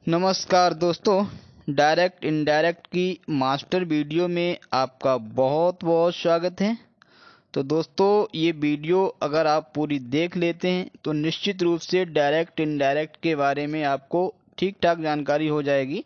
नमस्कार दोस्तों, direct indirect की मास्टर वीडियो में आपका बहुत बहुत स्वागत है। तो दोस्तों, ये वीडियो अगर आप पूरी देख लेते हैं तो निश्चित रूप से डायरेक्ट इनडायरेक्ट के बारे में आपको ठीक ठाक जानकारी हो जाएगी।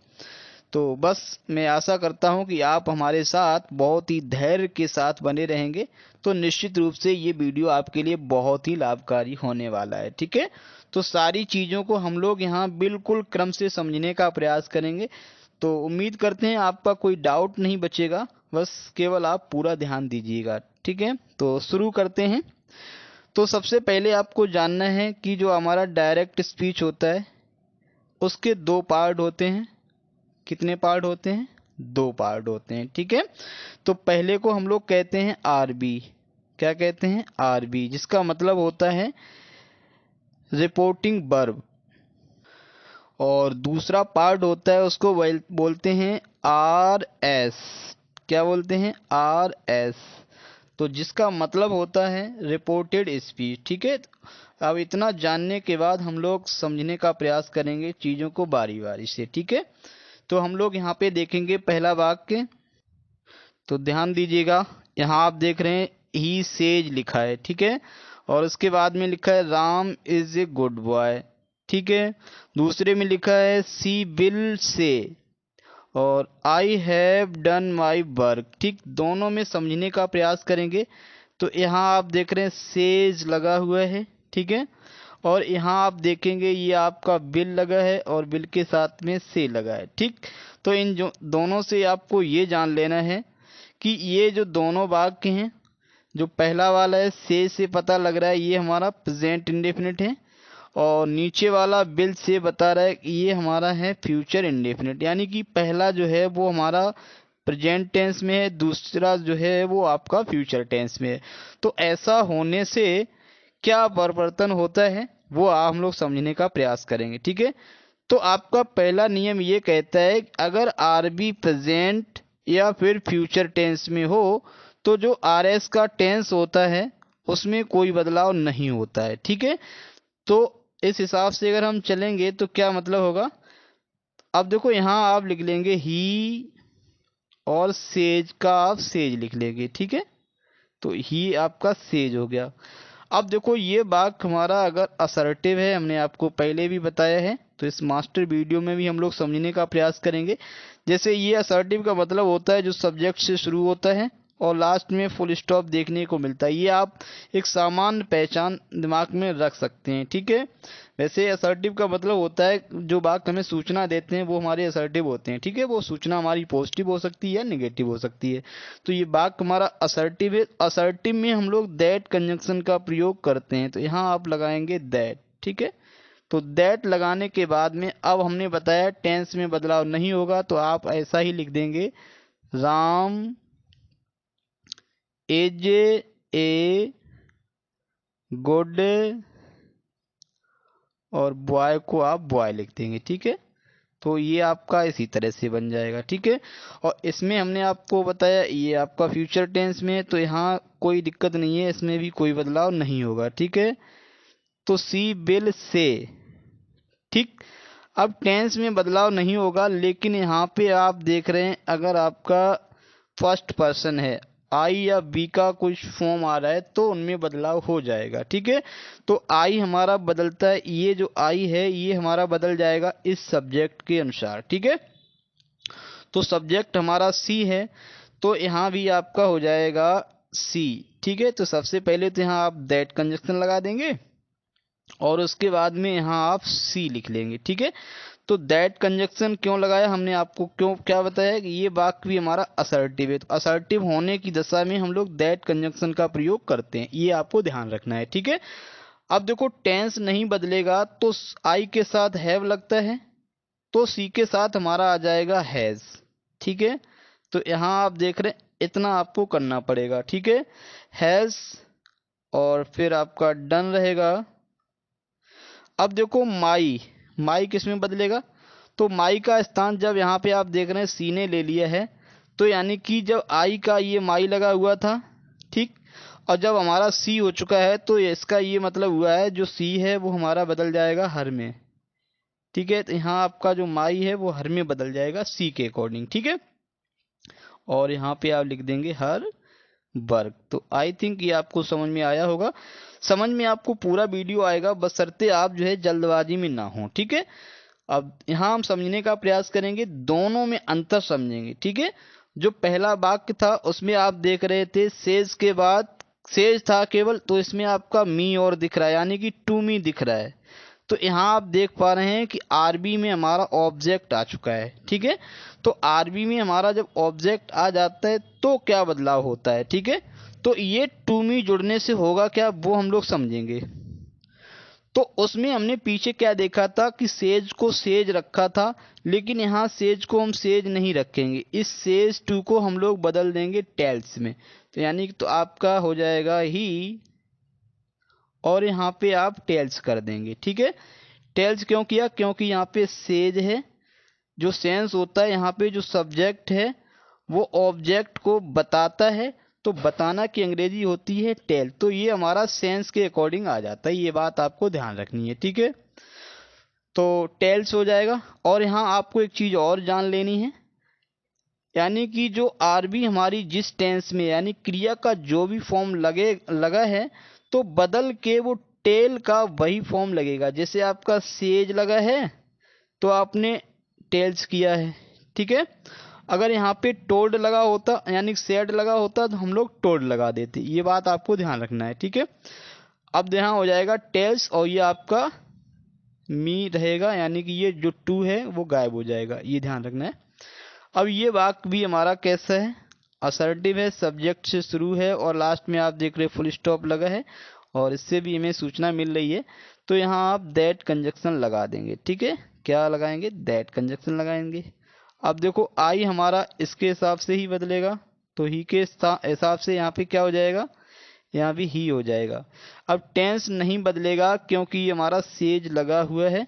तो बस मैं आशा करता हूं कि आप हमारे साथ बहुत ही धैर्य के साथ बने रहेंगे। तो निश्चित रूप से ये वीडियो आपके लिए बहुत ही लाभकारी होने वाला है। ठीक है, तो सारी चीज़ों को हम लोग यहाँ बिल्कुल क्रम से समझने का प्रयास करेंगे। तो उम्मीद करते हैं आपका कोई डाउट नहीं बचेगा, बस केवल आप पूरा ध्यान दीजिएगा। ठीक है, तो शुरू करते हैं। तो सबसे पहले आपको जानना है कि जो हमारा डायरेक्ट स्पीच होता है उसके दो पार्ट होते हैं। कितने पार्ट होते हैं? दो पार्ट होते हैं। ठीक है, तो पहले को हम लोग कहते हैं आरबी। क्या कहते हैं? आरबी, जिसका मतलब होता है रिपोर्टिंग वर्ब। और दूसरा पार्ट होता है उसको बोलते हैं आर एस। क्या बोलते हैं? आर एस, तो जिसका मतलब होता है रिपोर्टेड स्पीच। ठीक है, अब इतना जानने के बाद हम लोग समझने का प्रयास करेंगे चीज़ों को बारी बारी से। ठीक है, तो हम लोग यहाँ पे देखेंगे पहला वाक्य। तो ध्यान दीजिएगा, यहाँ आप देख रहे हैं ही सेज लिखा है। ठीक है, और उसके बाद में लिखा है Ram is a good boy. ठीक है, दूसरे में लिखा है सी विल से, और I have done my work. ठीक, दोनों में समझने का प्रयास करेंगे। तो यहाँ आप देख रहे हैं सेज लगा हुआ है। ठीक है, और यहाँ आप देखेंगे ये आपका बिल लगा है और बिल के साथ में से लगा है। ठीक, तो इन जो दोनों से आपको ये जान लेना है कि ये जो दोनों वाक्य हैं, जो पहला वाला है से पता लग रहा है ये हमारा प्रेजेंट इंडेफिनिट है, और नीचे वाला बिल से बता रहा है कि ये हमारा है फ्यूचर इंडेफिनिट। यानी कि पहला जो है वो हमारा प्रेजेंट टेंस में है, दूसरा जो है वो आपका फ्यूचर टेंस में है। तो ऐसा होने से क्या परिवर्तन होता है वो हम लोग समझने का प्रयास करेंगे। ठीक है, तो आपका पहला नियम ये कहता है कि अगर आरबी प्रेजेंट या फिर फ्यूचर टेंस में हो तो जो आरएस का टेंस होता है उसमें कोई बदलाव नहीं होता है। ठीक है, तो इस हिसाब से अगर हम चलेंगे तो क्या मतलब होगा? अब देखो, यहाँ आप लिख लेंगे ही, और सेज का आप सेज लिख लेंगे। ठीक है, तो ही आपका सेज हो गया। अब देखो, ये वाक्य हमारा अगर असर्टिव है, हमने आपको पहले भी बताया है, तो इस मास्टर वीडियो में भी हम लोग समझने का प्रयास करेंगे। जैसे ये असर्टिव का मतलब होता है जो सब्जेक्ट से शुरू होता है और लास्ट में फुल स्टॉप देखने को मिलता है। ये आप एक सामान्य पहचान दिमाग में रख सकते हैं। ठीक है, वैसे असर्टिव का मतलब होता है जो वाक्य हमें सूचना देते हैं वो हमारे असर्टिव होते हैं। ठीक है, वो सूचना हमारी पॉजिटिव हो सकती है या निगेटिव हो सकती है। तो ये वाक्य हमारा असर्टिव है। असर्टिव में हम लोग दैट कंजंक्शन का प्रयोग करते हैं, तो यहाँ आप लगाएंगे दैट। ठीक है, तो दैट लगाने के बाद में अब हमने बताया टेंस में बदलाव नहीं होगा, तो आप ऐसा ही लिख देंगे राम इज ए गुड, और बॉय को आप बॉय लिख देंगे। ठीक है, तो ये आपका इसी तरह से बन जाएगा। ठीक है, और इसमें हमने आपको बताया ये आपका फ्यूचर टेंस में है, तो यहाँ कोई दिक्कत नहीं है, इसमें भी कोई बदलाव नहीं होगा। ठीक है, तो सी विल से। ठीक, अब टेंस में बदलाव नहीं होगा, लेकिन यहाँ पे आप देख रहे हैं अगर आपका फर्स्ट पर्सन है, आई या बी का कुछ फॉर्म आ रहा है तो उनमें बदलाव हो जाएगा। ठीक है, तो आई हमारा बदलता है, ये जो आई है ये हमारा बदल जाएगा इस सब्जेक्ट के अनुसार। ठीक है, तो सब्जेक्ट हमारा सी है, तो यहाँ भी आपका हो जाएगा सी। ठीक है, तो सबसे पहले तो यहाँ आप दैट कंजक्शन लगा देंगे और उसके बाद में यहाँ आप सी लिख लेंगे। ठीक है, तो दैट कंजक्शन क्यों लगाया हमने आपको, क्यों क्या बताया कि ये वाक्य भी हमारा असर्टिव है, तो असर्टिव होने की दशा में हम लोग दैट कंजक्शन का प्रयोग करते हैं, ये आपको ध्यान रखना है। ठीक है, अब देखो टेंस नहीं बदलेगा तो आई के साथ हैव लगता है, तो सी के साथ हमारा आ जाएगा हैज। ठीक है, तो यहाँ आप देख रहे हैं इतना आपको करना पड़ेगा। ठीक है, हैज, और फिर आपका डन रहेगा। अब देखो माई, माई किस में बदलेगा? तो माई का स्थान जब यहाँ पे आप देख रहे हैं सी ने ले लिया है, तो यानी कि जब आई का ये माई लगा हुआ था, ठीक, और जब हमारा सी हो चुका है तो इसका ये मतलब हुआ है जो सी है वो हमारा बदल जाएगा हर में। ठीक है। तो यहाँ आपका जो माई है वो हर में बदल जाएगा सी के अकॉर्डिंग, ठीक है। और यहाँ पे आप लिख देंगे हर वर्ग। तो आई थिंक ये आपको समझ में आया होगा। समझ में आपको पूरा वीडियो आएगा, बशर्ते आप जो है जल्दबाजी में ना हो, ठीक है। अब यहाँ हम समझने का प्रयास करेंगे, दोनों में अंतर समझेंगे, ठीक है। जो पहला वाक्य था उसमें आप देख रहे थे सेज के बाद सेज था केवल, तो इसमें आपका मी और दिख रहा है, यानी कि टू मी दिख रहा है। तो यहाँ आप देख पा रहे हैं कि आरबी में हमारा ऑब्जेक्ट आ चुका है, ठीक है। तो आरबी में हमारा जब ऑब्जेक्ट आ जाता है तो क्या बदलाव होता है, ठीक है। तो ये टू मी जुड़ने से होगा क्या, वो हम लोग समझेंगे। तो उसमें हमने पीछे क्या देखा था कि सेज को सेज रखा था, लेकिन यहाँ सेज को हम सेज नहीं रखेंगे, इस सेज टू को हम लोग बदल देंगे टेल्स में। तो यानी कि तो आपका हो जाएगा ही, और यहाँ पे आप टेल्स कर देंगे, ठीक है। टेल्स क्यों किया, क्योंकि यहाँ पे सेज है, जो सेंस होता है यहाँ पे जो सब्जेक्ट है वो ऑब्जेक्ट को बताता है, तो बताना की अंग्रेजी होती है टेल। तो ये हमारा सेंस के अकॉर्डिंग आ जाता है, ये बात आपको ध्यान रखनी है, ठीक है। तो टेल्स हो जाएगा। और यहाँ आपको एक चीज और जान लेनी है, यानी कि जो आरबी हमारी जिस टेंस में, यानी क्रिया का जो भी फॉर्म लगा है, तो बदल के वो टेल का वही फॉर्म लगेगा। जैसे आपका सेज लगा है तो आपने टेल्स किया है, ठीक है। अगर यहाँ पे टोल्ड लगा होता, यानी सेड लगा होता, तो हम लोग टोल्ड लगा देते। ये बात आपको ध्यान रखना है, ठीक है। अब यहाँ हो जाएगा टेल्स, और ये आपका मी रहेगा, यानी कि ये जो टू है वो गायब हो जाएगा, ये ध्यान रखना है। अब ये वाक्य भी हमारा कैसा है, असर्टिव है, सब्जेक्ट से शुरू है और लास्ट में आप देख रहे फुल स्टॉप लगा है, और इससे भी हमें सूचना मिल रही है। तो यहाँ आप दैट कंजक्शन लगा देंगे, ठीक है। क्या लगाएंगे, दैट कंजक्शन लगाएंगे। अब देखो आई हमारा इसके हिसाब से ही बदलेगा, तो ही के हिसाब से यहाँ पे क्या हो जाएगा, यहाँ भी ही हो जाएगा। अब टेंस नहीं बदलेगा क्योंकि ये हमारा सेज लगा हुआ है।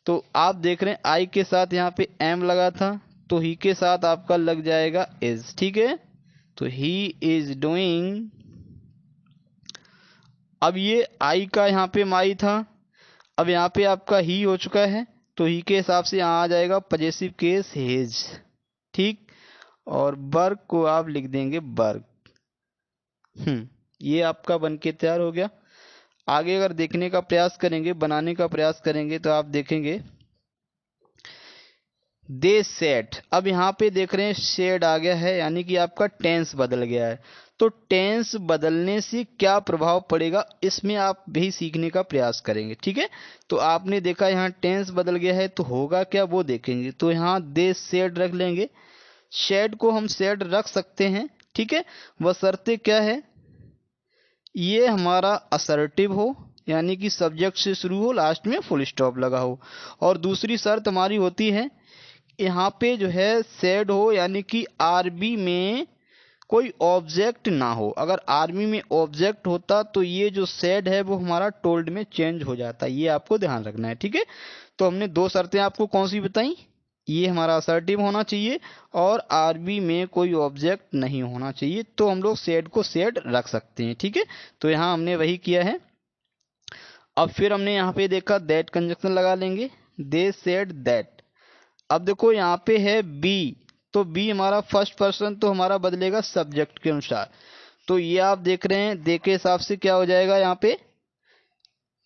तो आप देख रहे हैं आई के साथ यहाँ पे एम लगा था, तो ही के साथ आपका लग जाएगा इज, ठीक है। तो ही इज डूइंग। अब ये आई का यहाँ पे माई था, अब यहाँ पे आपका ही हो चुका है, तो ही के हिसाब से यहाँ आ जाएगा पजेसिव केस हेज, ठीक। और वर्ग को आप लिख देंगे वर्ग। ये आपका बन के तैयार हो गया। आगे अगर देखने का प्रयास करेंगे, बनाने का प्रयास करेंगे, तो आप देखेंगे दे सेट। अब यहाँ पे देख रहे हैं शेड आ गया है, यानी कि आपका टेंस बदल गया है। तो टेंस बदलने से क्या प्रभाव पड़ेगा, इसमें आप भी सीखने का प्रयास करेंगे, ठीक है। तो आपने देखा यहाँ टेंस बदल गया है, तो होगा क्या वो देखेंगे। तो यहाँ दे सेड रख लेंगे, शेड को हम शेड रख सकते हैं, ठीक है। बशर्ते क्या है, ये हमारा असर्टिव हो, यानी कि सब्जेक्ट से शुरू हो, लास्ट में फुल स्टॉप लगा हो। और दूसरी शर्त हमारी होती है यहाँ पे जो है सेड हो, यानी कि आरबी में कोई ऑब्जेक्ट ना हो। अगर आर्मी में ऑब्जेक्ट होता तो ये जो सेड है वो हमारा टोल्ड में चेंज हो जाता, ये आपको ध्यान रखना है, ठीक है। तो हमने दो शर्तें आपको कौन सी बताई, ये हमारा असर्टिव होना चाहिए और आरबी में कोई ऑब्जेक्ट नहीं होना चाहिए, तो हम लोग सेड को सेड रख सकते हैं, ठीक है। तो यहाँ हमने वही किया है। अब फिर हमने यहाँ पे देखा दैट कंजक्शन लगा लेंगे, दे सेड दैट। अब देखो यहाँ पे है बी, तो बी हमारा फर्स्ट पर्सन, तो हमारा बदलेगा सब्जेक्ट के अनुसार। तो ये आप देख रहे हैं दे के हिसाब से क्या हो जाएगा, यहाँ पे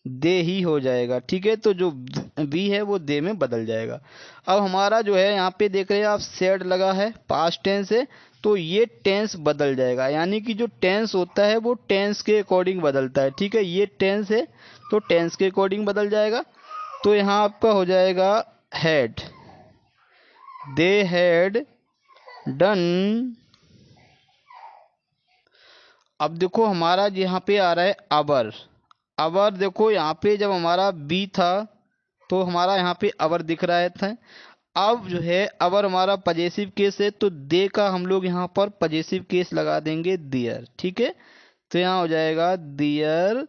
दे ही हो जाएगा, ठीक है। तो जो बी है वो दे में बदल जाएगा। अब हमारा जो है यहाँ पे देख रहे हैं आप सेड लगा है, पास्ट टेंस है, तो ये टेंस बदल जाएगा, यानी कि जो टेंस होता है वो टेंस के अकॉर्डिंग बदलता है, ठीक है। ये टेंस है तो टेंस के अकॉर्डिंग बदल जाएगा। तो यहाँ आपका हो जाएगा हैड, दे हैड डन। अब देखो हमारा यहाँ पे आ रहा है अवर। अवर देखो यहाँ पे जब हमारा बी था तो हमारा यहाँ पे अवर दिख रहा है था। अब जो है अवर हमारा पजेसिव केस है, तो दे का हम लोग यहाँ पर पजेसिव केस लगा देंगे दियर, ठीक है। तो यहाँ हो जाएगा दियर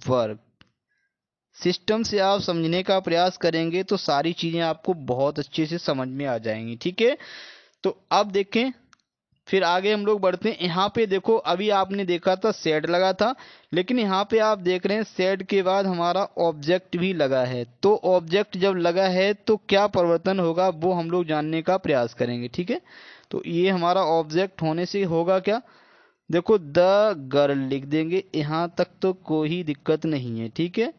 वर्क। सिस्टम से आप समझने का प्रयास करेंगे तो सारी चीजें आपको बहुत अच्छे से समझ में आ जाएंगी, ठीक है। तो अब देखें फिर आगे हम लोग बढ़ते हैं। यहाँ पे देखो अभी आपने देखा था सेड लगा था, लेकिन यहाँ पे आप देख रहे हैं सेड के बाद हमारा ऑब्जेक्ट भी लगा है। तो ऑब्जेक्ट जब लगा है तो क्या परिवर्तन होगा वो हम लोग जानने का प्रयास करेंगे, ठीक है। तो ये हमारा ऑब्जेक्ट होने से होगा क्या, देखो द गर्ल लिख देंगे, यहाँ तक तो कोई दिक्कत नहीं है, ठीक है।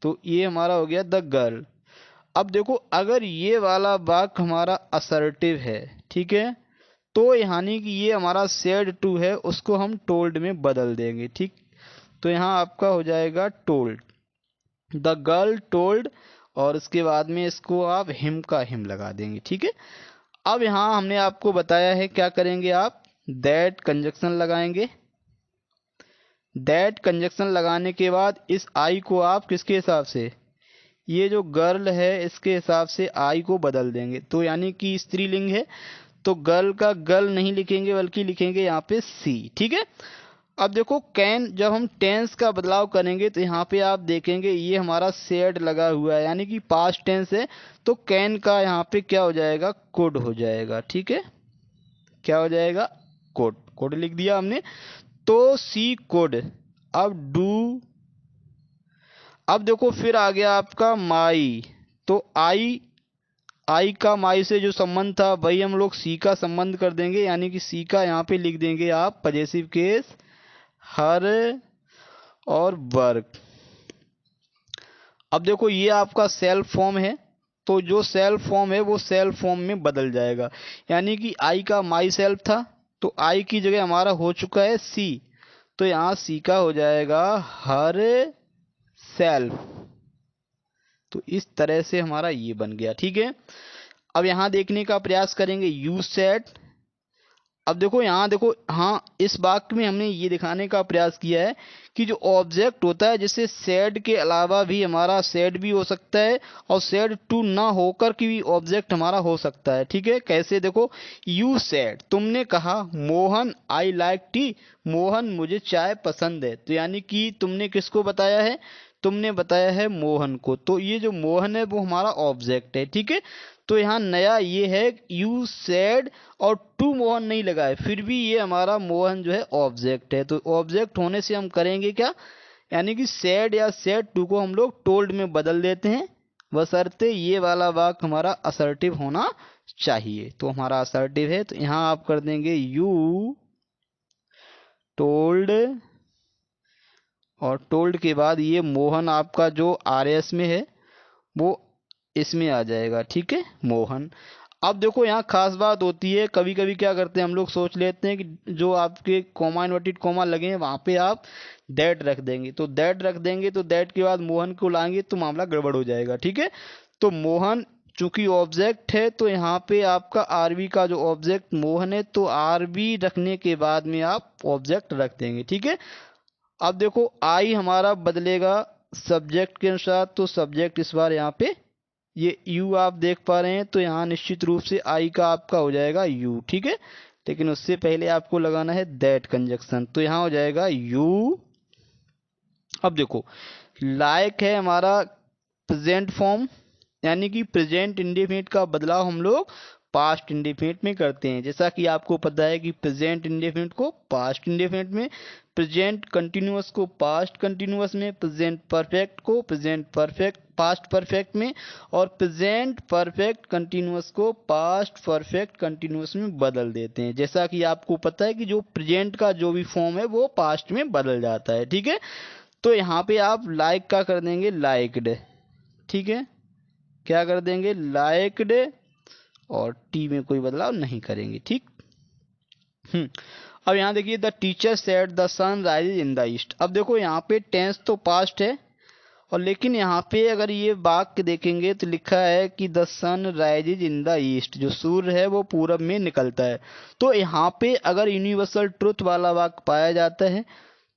तो ये हमारा हो गया द गर्ल। अब देखो अगर ये वाला वाक्य हमारा असर्टिव है, ठीक है, तो यानी कि ये हमारा सेड टू है, उसको हम टोल्ड में बदल देंगे, ठीक। तो यहाँ आपका हो जाएगा टोल्ड, द गर्ल टोल्ड, और उसके बाद में इसको आप हिम का हिम लगा देंगे, ठीक है। अब यहाँ हमने आपको बताया है क्या करेंगे आप, दैट कंजक्शन लगाएंगे। दैट कंजक्शन लगाने के बाद इस आई को आप किसके हिसाब से, ये जो गर्ल है इसके हिसाब से आई को बदल देंगे। तो यानी कि स्त्रीलिंग है तो गर्ल का गर्ल नहीं लिखेंगे बल्कि लिखेंगे यहाँ पे सी, ठीक है। अब देखो कैन, जब हम टेंस का बदलाव करेंगे तो यहाँ पे आप देखेंगे ये हमारा सेड लगा हुआ है, यानी कि पास्ट टेंस है, तो कैन का यहाँ पे क्या हो जाएगा, कुड हो जाएगा, ठीक है। क्या हो जाएगा, कुड, कुड लिख दिया हमने। तो सी कुड। अब डू, अब देखो फिर आ गया आपका माई, तो आई का माई से जो संबंध था वही हम लोग सी का संबंध कर देंगे, यानी कि सी का यहाँ पे लिख देंगे आप पजेसिव केस, हर और वर्क। अब देखो ये आपका सेल्फ फॉर्म है, तो जो सेल्फ फॉर्म है वो सेल्फ फॉर्म में बदल जाएगा, यानी कि आई का माई सेल्फ था तो आई की जगह हमारा हो चुका है सी, तो यहाँ सी का हो जाएगा हर सेल्फ। तो इस तरह से हमारा ये बन गया, ठीक है। अब यहाँ देखने का प्रयास करेंगे यू सेड। अब देखो यहाँ देखो, हाँ इस वाक्य में हमने ये दिखाने का प्रयास किया है कि जो ऑब्जेक्ट होता है, जैसे सेड के अलावा भी हमारा सेड भी हो सकता है और सेड टू ना होकर के भी ऑब्जेक्ट हमारा हो सकता है, ठीक है। कैसे, देखो यू सेड, तुमने कहा Mohan I like T, Mohan मुझे चाय पसंद है, तो यानी कि तुमने किसको बताया है, तुमने बताया है मोहन को, तो ये जो मोहन है वो हमारा ऑब्जेक्ट है, ठीक है। तो यहाँ नया ये है यू सेड और टू मोहन नहीं लगा है, फिर भी ये हमारा मोहन जो है ऑब्जेक्ट है। तो ऑब्जेक्ट होने से हम करेंगे क्या, यानी कि सेड या सेड टू को हम लोग टोल्ड में बदल देते हैं, बशर्ते ये वाला वाक्य हमारा असर्टिव होना चाहिए। तो हमारा असर्टिव है, तो यहाँ आप कर देंगे यू टोल्ड, और टोल्ड के बाद ये मोहन आपका जो आर एस में है वो इसमें आ जाएगा, ठीक है, मोहन। अब देखो यहाँ खास बात होती है, कभी कभी क्या करते हैं हम लोग, सोच लेते हैं कि जो आपके कॉमा इनवर्टेड कॉमा लगे हैं वहां पे आप दैट रख देंगे, तो दैट रख देंगे तो दैट के बाद मोहन को लाएंगे तो मामला गड़बड़ हो जाएगा, ठीक है। तो मोहन चूंकि ऑब्जेक्ट है तो यहाँ पे आपका आरबी का जो ऑब्जेक्ट मोहन है, तो आरबी रखने के बाद में आप ऑब्जेक्ट रख देंगे, ठीक है। अब देखो आई हमारा बदलेगा सब्जेक्ट के अनुसार, तो सब्जेक्ट इस बार यहाँ पे ये यू आप देख पा रहे हैं, तो यहाँ निश्चित रूप से आई का आपका हो जाएगा यू, ठीक है। लेकिन उससे पहले आपको लगाना है दैट कंजक्शन, तो यहाँ हो जाएगा यू। अब देखो लाइक है हमारा प्रेजेंट फॉर्म, यानी कि प्रेजेंट इंडेफिनिट का बदलाव हम लोग पास्ट इंडेफिनिट में करते हैं, जैसा कि आपको पता है कि प्रेजेंट इंडेफिनिट को पास्ट इंडेफिनिट में, प्रेजेंट कंटिन्यूअस को पास्ट कंटिन्यूअस में, प्रेजेंट परफेक्ट को प्रेजेंट परफेक्ट पास्ट परफेक्ट में, और प्रेजेंट परफेक्ट कंटिन्यूअस को पास्ट परफेक्ट कंटिन्यूअस में बदल देते हैं। जैसा कि आपको पता है कि जो प्रेजेंट का जो भी फॉर्म है वो पास्ट में बदल जाता है, ठीक है। तो यहाँ पे आप लाइक का कर देंगे लाइक्ड, ठीक है, क्या कर देंगे लाइक्ड, और टी में कोई बदलाव नहीं करेंगे, ठीक। अब यहाँ देखिए the teacher said the sun rises in the east. अब देखो यहाँ पे टेंस तो पास्ट है, और लेकिन यहाँ पे अगर ये वाक्य देखेंगे तो लिखा है कि the sun rises in the east, जो सूर्य है वो पूरब में निकलता है। तो यहाँ पे अगर यूनिवर्सल ट्रुथ वाला वाक्य पाया जाता है,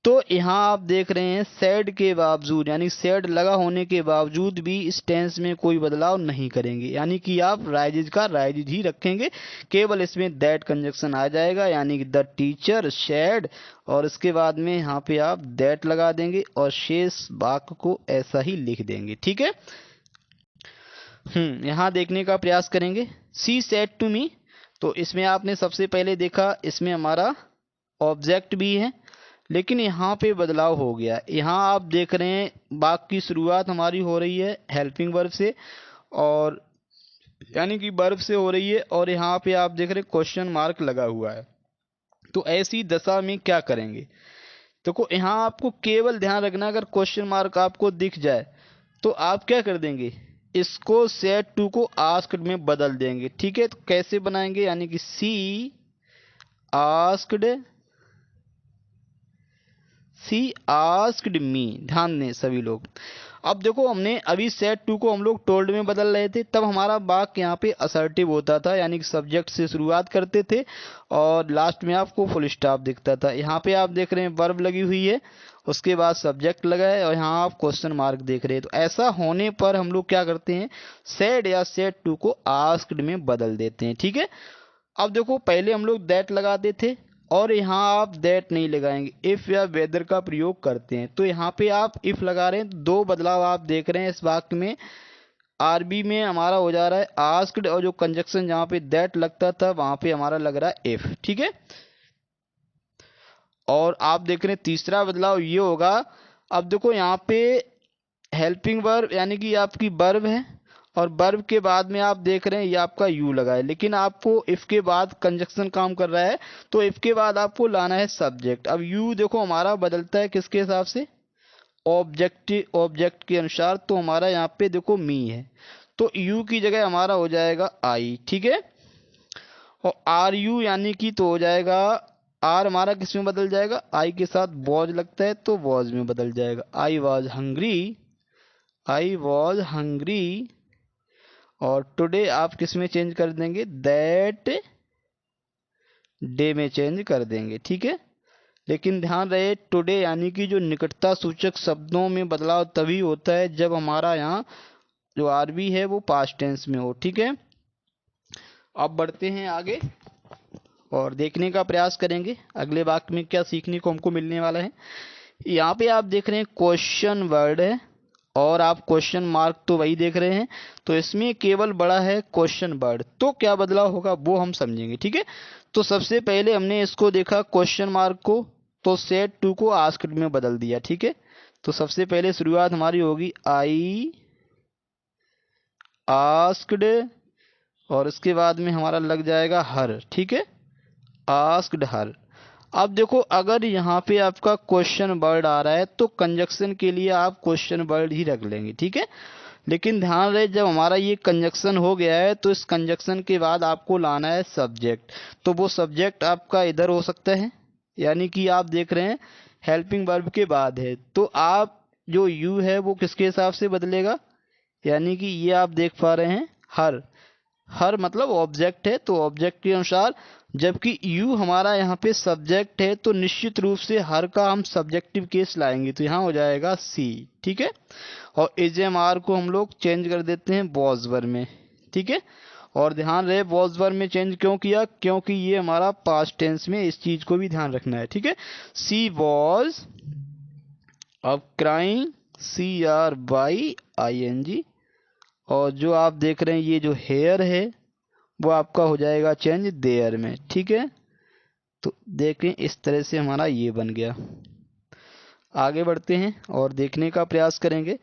तो यहाँ आप देख रहे हैं सेड के बावजूद, यानी सेड लगा होने के बावजूद भी इस टेंस में कोई बदलाव नहीं करेंगे, यानी कि आप राइजेज का राइजेज ही रखेंगे, केवल इसमें दैट कंजक्शन आ जाएगा, यानी कि द टीचर शेड, और इसके बाद में यहाँ पे आप दैट लगा देंगे और शेष वाक्य को ऐसा ही लिख देंगे, ठीक है। यहाँ देखने का प्रयास करेंगे सी सेड टू मी, तो इसमें आपने सबसे पहले देखा इसमें हमारा ऑब्जेक्ट भी है, लेकिन यहाँ पे बदलाव हो गया। यहाँ आप देख रहे हैं वाक्य की शुरुआत हमारी हो रही है हेल्पिंग वर्ब से, और यानी कि वर्ब से हो रही है, और यहाँ पे आप देख रहे हैं क्वेश्चन मार्क लगा हुआ है। तो ऐसी दशा में क्या करेंगे? देखो यहाँ आपको केवल ध्यान रखना, अगर क्वेश्चन मार्क आपको दिख जाए तो आप क्या कर देंगे, इसको सेड टू को आस्क्ड में बदल देंगे। ठीक है, तो कैसे बनाएंगे, यानी कि सी आस्क्ड मी। ध्यान दें सभी लोग। अब देखो हमने अभी सेड टू को हम लोग टोल्ड में बदल रहे थे, तब हमारा वाक्य यहाँ पे असर्टिव होता था, यानी कि सब्जेक्ट से शुरुआत करते थे और लास्ट में आपको फुल स्टॉप दिखता था। यहाँ पे आप देख रहे हैं वर्ब लगी हुई है, उसके बाद सब्जेक्ट लगा है, और यहाँ आप क्वेश्चन मार्क देख रहे हैं। तो ऐसा होने पर हम लोग क्या करते हैं, सेड या सेड टू को आस्क्ड में बदल देते हैं। ठीक है, अब देखो पहले हम लोग दैट लगाते थे, और यहाँ आप दैट नहीं लगाएंगे, इफ या वेदर का प्रयोग करते हैं। तो यहाँ पे आप इफ लगा रहे हैं, दो बदलाव आप देख रहे हैं इस वाक्य में। आरबी में हमारा हो जा रहा है आस्क्ड, और जो कंजक्शन जहाँ पे दैट लगता था वहां पे हमारा लग रहा है इफ। ठीक है, और आप देख रहे हैं तीसरा बदलाव ये होगा। अब देखो यहाँ पे हेल्पिंग वर्ब यानी कि आपकी वर्ब है, और वर्ब के बाद में आप देख रहे हैं ये आपका यू लगा है, लेकिन आपको इफ के बाद कंजक्शन काम कर रहा है, तो इफ के बाद आपको लाना है सब्जेक्ट। अब यू देखो हमारा बदलता है किसके हिसाब से, ऑब्जेक्ट के अनुसार। तो हमारा यहाँ पे देखो मी है, तो यू की जगह हमारा हो जाएगा आई। ठीक है, और आर यू यानी कि तो हो जाएगा, आर हमारा किस में बदल जाएगा, आई के साथ वॉज लगता है तो वॉज में बदल जाएगा। आई वॉज हंग्री, और टुडे आप किस में चेंज कर देंगे, दैट डे में चेंज कर देंगे। ठीक है, लेकिन ध्यान रहे टुडे यानी कि जो निकटता सूचक शब्दों में बदलाव तभी होता है जब हमारा यहाँ जो आरबी है वो पास्ट टेंस में हो। ठीक है, अब बढ़ते हैं आगे और देखने का प्रयास करेंगे अगले वाक्य में क्या सीखने को हमको मिलने वाला है। यहाँ पे आप देख रहे हैं क्वेश्चन वर्ड है, और आप क्वेश्चन मार्क तो वही देख रहे हैं, तो इसमें केवल बड़ा है क्वेश्चन वर्ड। तो क्या बदलाव होगा वो हम समझेंगे। ठीक है, तो सबसे पहले हमने इसको देखा क्वेश्चन मार्क को, तो सेड टू को आस्क्ड में बदल दिया। ठीक है, तो सबसे पहले शुरुआत हमारी होगी आई आस्क्ड, और इसके बाद में हमारा लग जाएगा हर। ठीक है, आस्क्ड हर। अब देखो अगर यहाँ पे आपका क्वेश्चन वर्ड आ रहा है तो कंजक्शन के लिए आप क्वेश्चन वर्ड ही रख लेंगे। ठीक है, लेकिन ध्यान रहे जब हमारा ये कंजक्शन हो गया है तो इस कंजक्शन के बाद आपको लाना है सब्जेक्ट। तो वो सब्जेक्ट आपका इधर हो सकता है, यानी कि आप देख रहे हैं हेल्पिंग वर्ब के बाद है, तो आप जो यू है वो किसके हिसाब से बदलेगा, यानी कि ये आप देख पा रहे हैं हर मतलब ऑब्जेक्ट है, तो ऑब्जेक्ट के अनुसार, जबकि यू हमारा यहाँ पे सब्जेक्ट है, तो निश्चित रूप से हर का हम सब्जेक्टिव केस लाएंगे, तो यहाँ हो जाएगा सी। ठीक है, और एजएमआर को हम लोग चेंज कर देते हैं वॉज वर्ब में। ठीक है, और ध्यान रहे वॉज वर्ब में चेंज क्यों किया, क्योंकि ये हमारा पास्ट टेंस में, इस चीज को भी ध्यान रखना है। ठीक है, सी वॉज, अब क्राइंग, CRYING, और जो आप देख रहे हैं ये जो हेयर है वो आपका हो जाएगा चेंज देयर में। ठीक है, तो देखें इस तरह से हमारा ये बन गया। आगे बढ़ते हैं और देखने का प्रयास करेंगे।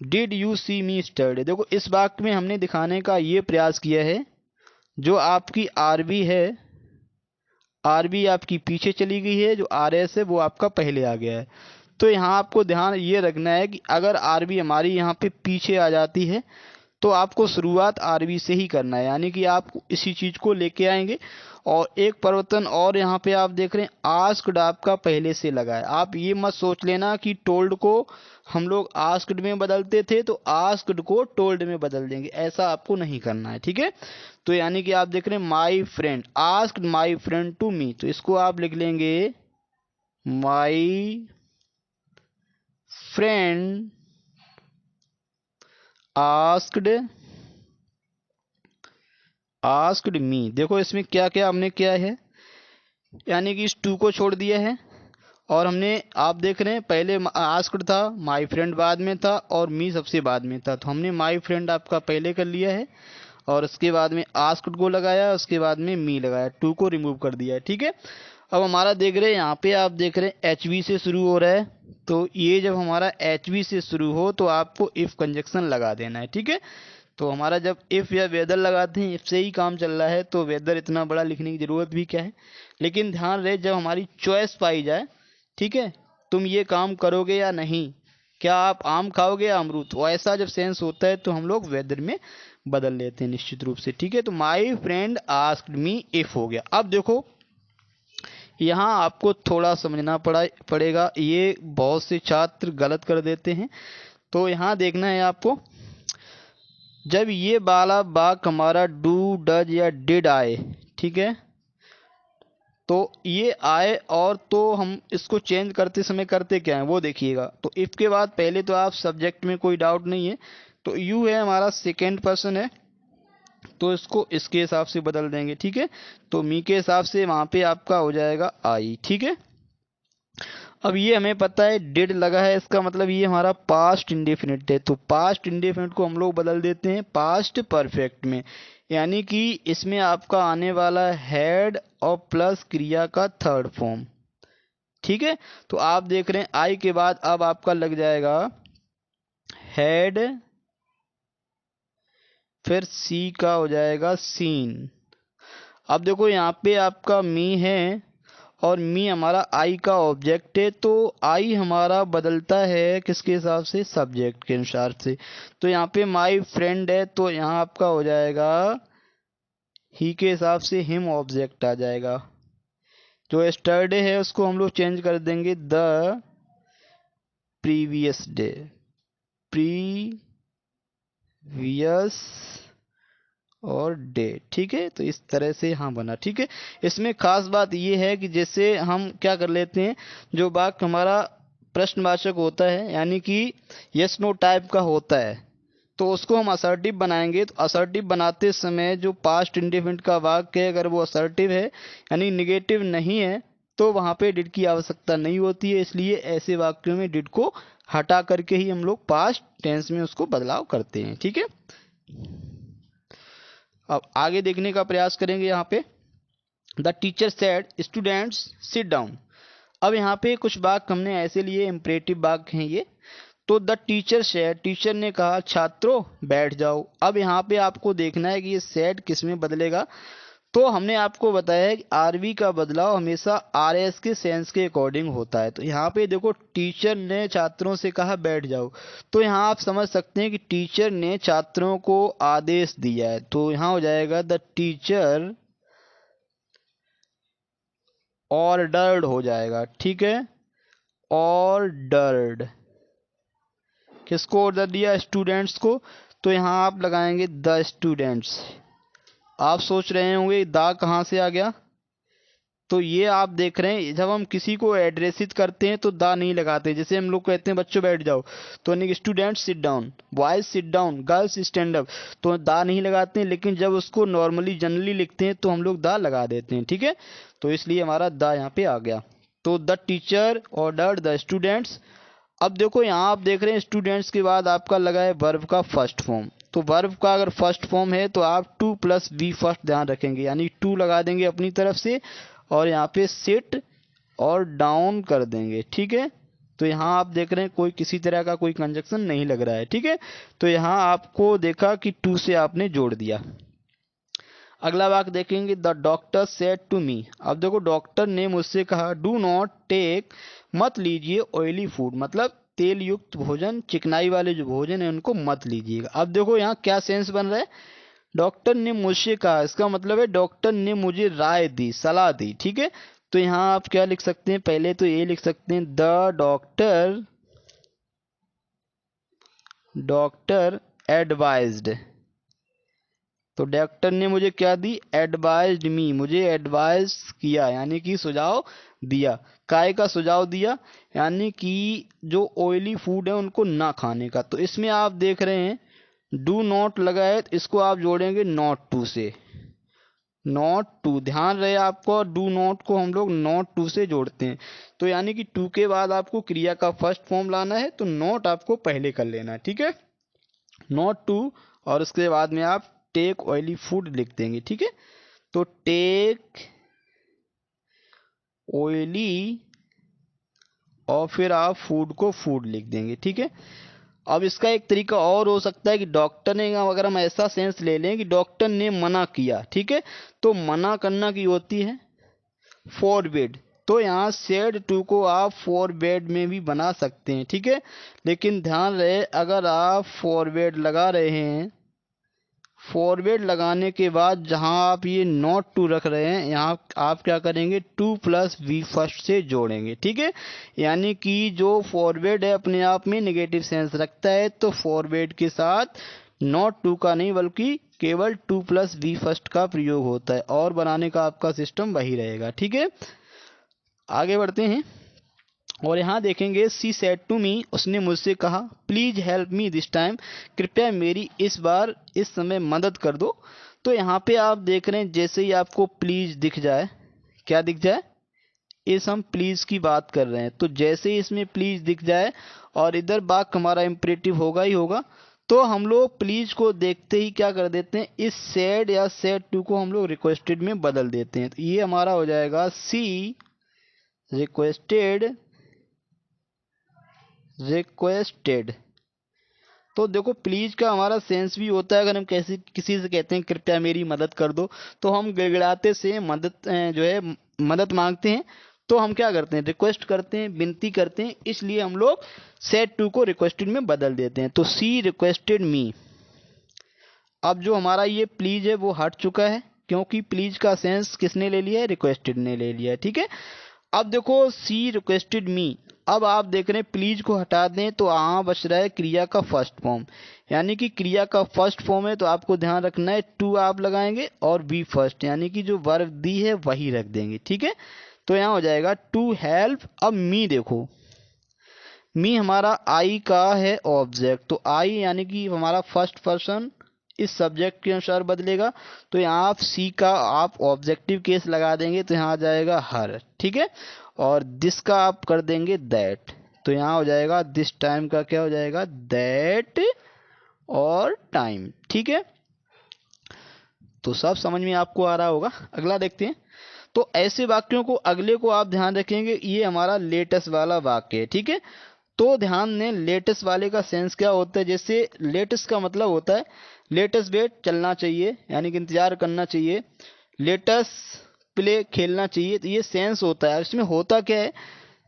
Did you see me study, देखो इस वाक्य में हमने दिखाने का ये प्रयास किया है, जो आपकी आरबी है, आरबी आपकी पीछे चली गई है, जो आरएस है वो आपका पहले आ गया है। तो यहाँ आपको ध्यान ये रखना है कि अगर आरबी हमारी यहाँ पे पीछे आ जाती है तो आपको शुरुआत आरबी से ही करना है, यानी कि आप इसी चीज को लेके आएंगे। और एक परिवर्तन और यहाँ पे आप देख रहे हैं आस्क्ड आपका पहले से लगा है। आप ये मत सोच लेना कि टोल्ड को हम लोग आस्क्ड में बदलते थे तो आस्क्ड को टोल्ड में बदल देंगे, ऐसा आपको नहीं करना है। ठीक है, तो यानी कि आप देख रहे हैं my friend, asked my friend to me, तो इसको आप लिख लेंगे माई फ्रेंड आस्क्ड मी। देखो इसमें क्या क्या हमने किया है, यानी कि इस टू को छोड़ दिया है, और हमने आप देख रहे हैं पहले आस्क्ड था, माय फ्रेंड बाद में था, और मी सबसे बाद में था, तो हमने माय फ्रेंड आपका पहले कर लिया है, और उसके बाद में आस्क्ड को लगाया, उसके बाद में मी लगाया, टू को रिमूव कर दिया है। ठीक है, अब हमारा देख रहे हैं यहाँ पे, आप देख रहे हैं एच वी से शुरू हो रहा है, तो ये जब हमारा एच वी से शुरू हो तो आपको इफ कंजक्शन लगा देना है। ठीक है, तो हमारा जब इफ या वेदर लगाते हैं, इफ से ही काम चल रहा है, तो वेदर इतना बड़ा लिखने की जरूरत भी क्या है। लेकिन ध्यान रहे जब हमारी चॉइस पाई जाए, ठीक है, तुम ये काम करोगे या नहीं, क्या आप आम खाओगे या अमरूद, तो ऐसा जब सेंस होता है तो हम लोग वेदर में बदल लेते हैं निश्चित रूप से। ठीक है, तो माई फ्रेंड आस्क्ड मी इफ हो गया। अब देखो यहाँ आपको थोड़ा समझना पड़ेगा, ये बहुत से छात्र गलत कर देते हैं। तो यहाँ देखना है आपको, जब ये वाला वाक्य हमारा डू डज या डिड आए, ठीक है, तो ये आए और तो हम इसको चेंज करते समय करते क्या है वो देखिएगा। तो इफ के बाद पहले तो आप सब्जेक्ट में कोई डाउट नहीं है, तो यू है हमारा सेकेंड पर्सन है, तो इसको इसके हिसाब से बदल देंगे। ठीक है, तो मी के हिसाब से वहां पे आपका हो जाएगा आई। ठीक है, अब ये हमें पता है डिड लगा है, इसका मतलब ये हमारा पास्ट इंडेफिनिट है, तो पास्ट इंडेफिनिट को हम लोग बदल देते हैं पास्ट परफेक्ट में, यानी कि इसमें आपका आने वाला हैड और प्लस क्रिया का थर्ड फॉर्म। ठीक है, तो आप देख रहे हैं आई के बाद अब आपका लग जाएगा हैड, फिर सी का हो जाएगा सीन। अब देखो यहाँ पे आपका मी है और मी हमारा आई का ऑब्जेक्ट है, तो आई हमारा बदलता है किसके हिसाब से, सब्जेक्ट के अनुसार से। तो यहाँ पे माई फ्रेंड है, तो यहाँ आपका हो जाएगा ही के हिसाब से हिम ऑब्जेक्ट आ जाएगा। जो यस्टरडे है उसको हम लोग चेंज कर देंगे द प्रीवियस डे, प्रीवियस और डे। ठीक है, तो इस तरह से हाँ बना। ठीक है, इसमें खास बात ये है कि जैसे हम क्या कर लेते हैं, जो वाक्य हमारा प्रश्नवाचक होता है यानी कि यस नो टाइप का होता है, तो उसको हम असर्टिव बनाएंगे। तो असर्टिव बनाते समय जो पास्ट इंडेफिनिट का वाक्य है, अगर वो असर्टिव है यानी निगेटिव नहीं है, तो वहां पे डिड की आवश्यकता नहीं होती है। इसलिए ऐसे वाक्यों में डिड को हटा करके ही हम लोग पास्ट टेंस में उसको बदलाव करते हैं। ठीक है, अब आगे देखने का प्रयास करेंगे। यहाँ पे the teacher said students sit down. अब यहाँ पे कुछ वाक्य हमने ऐसे लिए इंपरेटिव वाक्य हैं ये। तो द टीचर सेड, टीचर ने कहा छात्रों बैठ जाओ। अब यहाँ पे आपको देखना है कि ये सेड किस में बदलेगा। तो हमने आपको बताया है कि आरवी का बदलाव हमेशा आरएस के सेंस के अकॉर्डिंग होता है। तो यहाँ पे देखो टीचर ने छात्रों से कहा बैठ जाओ, तो यहाँ आप समझ सकते हैं कि टीचर ने छात्रों को आदेश दिया है, तो यहाँ हो जाएगा द टीचर ऑर्डर्ड हो जाएगा। ठीक है, ऑर्डर्ड, किसको ऑर्डर दिया, स्टूडेंट्स को, तो यहाँ आप लगाएंगे द स्टूडेंट्स। आप सोच रहे होंगे दा कहाँ से आ गया, तो ये आप देख रहे हैं जब हम किसी को एड्रेसित करते हैं तो दा नहीं लगाते। जैसे हम लोग कहते हैं बच्चों बैठ जाओ, तो यानी students sit down, boys sit down, girls stand up, तो दा नहीं लगाते हैं। लेकिन जब उसको नॉर्मली जनरली लिखते हैं तो हम लोग दा लगा देते हैं। ठीक है, तो इसलिए हमारा दा यहाँ पे आ गया। तो the teacher ordered the students. अब देखो यहाँ आप देख रहे हैं स्टूडेंट्स के बाद आपका लगा है वर्ब का फर्स्ट फॉर्म। तो वर्ब का अगर फर्स्ट फॉर्म है तो आप टू प्लस बी फर्स्ट ध्यान रखेंगे, यानी टू लगा देंगे अपनी तरफ से और यहाँ पे सिट और डाउन कर देंगे। ठीक है, तो यहाँ आप देख रहे हैं कोई किसी तरह का कोई कंजक्शन नहीं लग रहा है। ठीक है, तो यहाँ आपको देखा कि टू से आपने जोड़ दिया। अगला वाक्य देखेंगे the doctor said to me. अब देखो डॉक्टर ने मुझसे कहा डू नॉट टेक, मत लीजिए ऑयली फूड, मतलब तेल युक्त भोजन, चिकनाई वाले जो भोजन है उनको मत लीजिएगा। अब देखो यहाँ क्या सेंस बन रहा है, डॉक्टर ने मुझसे कहा, इसका मतलब है डॉक्टर ने मुझे राय दी, सलाह दी। ठीक है, तो यहाँ आप क्या लिख सकते हैं, पहले तो ये लिख सकते हैं द डॉक्टर एडवाइज्ड। तो डॉक्टर ने मुझे क्या दी, एडवाइज्ड मी, मुझे एडवाइज किया यानी कि सुझाव दिया। काय का सुझाव दिया, यानी कि जो ऑयली फूड है उनको ना खाने का। तो इसमें आप देख रहे हैं डू नॉट लगा है, तो इसको आप जोड़ेंगे नॉट टू से, नॉट टू, ध्यान रहे आपको, डू नॉट को हम लोग नॉट टू से जोड़ते हैं। तो यानी कि टू के बाद आपको क्रिया का फर्स्ट फॉर्म लाना है, तो नॉट आपको पहले कर लेना है। ठीक है, नॉट टू और उसके बाद में आप टेक ऑयली फूड लिख देंगे, ठीक है। तो टेक ऑयली और फिर आप फूड को फूड लिख देंगे, ठीक है। अब इसका एक तरीका और हो सकता है कि डॉक्टर ने, अगर हम ऐसा सेंस ले लें कि डॉक्टर ने मना किया, ठीक है, तो मना करना की होती है फॉरबिड। तो यहाँ सेड टू को आप फॉरबिड में भी बना सकते हैं, ठीक है। लेकिन ध्यान रहे, अगर आप फॉरबिड लगा रहे हैं, फॉरवर्ड लगाने के बाद जहां आप ये नॉट टू रख रहे हैं, यहाँ आप क्या करेंगे, टू प्लस वी फर्स्ट से जोड़ेंगे, ठीक है। यानी कि जो फॉरवर्ड है अपने आप में नेगेटिव सेंस रखता है, तो फॉरवर्ड के साथ नॉट टू का नहीं बल्कि केवल टू प्लस वी फर्स्ट का प्रयोग होता है, और बनाने का आपका सिस्टम वही रहेगा, ठीक है। आगे बढ़ते हैं और यहाँ देखेंगे, सी सेड टू मी, उसने मुझसे कहा, please help me this time, कृपया मेरी इस बार इस समय मदद कर दो। तो यहाँ पे आप देख रहे हैं, जैसे ही आपको प्लीज दिख जाए, क्या दिख जाए, इस हम प्लीज की बात कर रहे हैं, तो जैसे ही इसमें प्लीज दिख जाए और इधर वाक्य हमारा इम्परेटिव होगा ही होगा, तो हम लोग प्लीज को देखते ही क्या कर देते हैं, इस सेड या सेड टू को हम लोग रिक्वेस्टेड में बदल देते हैं। तो ये हमारा हो जाएगा सी रिक्वेस्टेड। तो देखो, प्लीज का हमारा सेंस भी होता है, अगर हम कैसे किसी से कहते हैं कृपया मेरी मदद कर दो, तो हम गिड़गिड़ाते से मदद जो है मदद मांगते हैं, तो हम क्या करते हैं, रिक्वेस्ट करते हैं, विनती करते हैं, इसलिए हम लोग सेड टू को रिक्वेस्टेड में बदल देते हैं। तो सी रिक्वेस्टेड मी। अब जो हमारा ये प्लीज है वो हट चुका है, क्योंकि प्लीज का सेंस किसने ले लिया है, रिक्वेस्टेड ने ले लिया है, ठीक है। अब देखो, सी रिक्वेस्टेड मी, अब आप देख रहे हैं प्लीज को हटा दें तो यहाँ बच रहा है क्रिया का फर्स्ट फॉर्म, यानी कि क्रिया का फर्स्ट फॉर्म है, तो आपको ध्यान रखना है टू आप लगाएंगे और बी फर्स्ट, यानी कि जो वर्ब दी है वही रख देंगे, ठीक है। तो यहाँ हो जाएगा टू हेल्प। अब मी देखो, मी हमारा आई का है ऑब्जेक्ट, तो आई यानी कि हमारा फर्स्ट पर्सन इस सब्जेक्ट के अनुसार बदलेगा, तो यहाँ आप सी का आप ऑब्जेक्टिव केस लगा देंगे, तो यहाँ आ जाएगा हर, ठीक है। और दिस का आप कर देंगे दैट, तो यहाँ हो जाएगा दिस टाइम का क्या हो जाएगा, दैट और टाइम, ठीक है। तो सब समझ में आपको आ रहा होगा। अगला देखते हैं। तो ऐसे वाक्यों को, अगले को आप ध्यान रखेंगे, ये हमारा लेटेस्ट वाला वाक्य है, ठीक है। तो ध्यान दें, लेटेस्ट वाले का सेंस क्या होता है, जैसे लेटेस्ट का मतलब होता है लेटेस्ट वेट, चलना चाहिए, यानी कि इंतजार करना चाहिए, लेटेस्ट प्ले, खेलना चाहिए, तो ये सेंस होता है। इसमें होता क्या है,